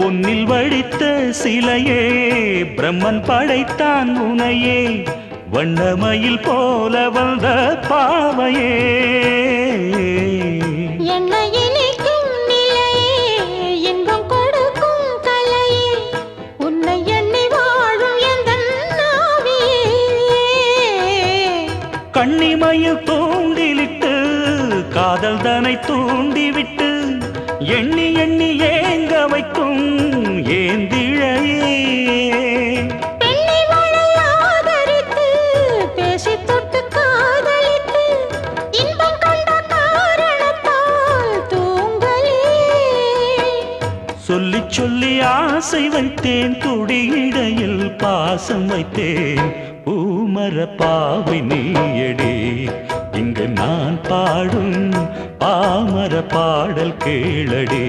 பொன்னில் வடித்த சிலையே பிரம்மன் படைத்தான் உனையே வண்ணமயில் போல வந்த பாவையே கண்ணிமையில் தூண்டிலிட்டு காதல் தனை தூண்டிவிட்டு எண்ணி எண்ணி ஏங்க வைக்கும் ஏந்திழையே சொல்லி சொல்லி ஆசை வைத்தேன் துடியிடையில் பாசம் வைத்தேன் பூமர பாவை நீயடி இங்கு நான் பாடும் பாமர பாடல் கேளடி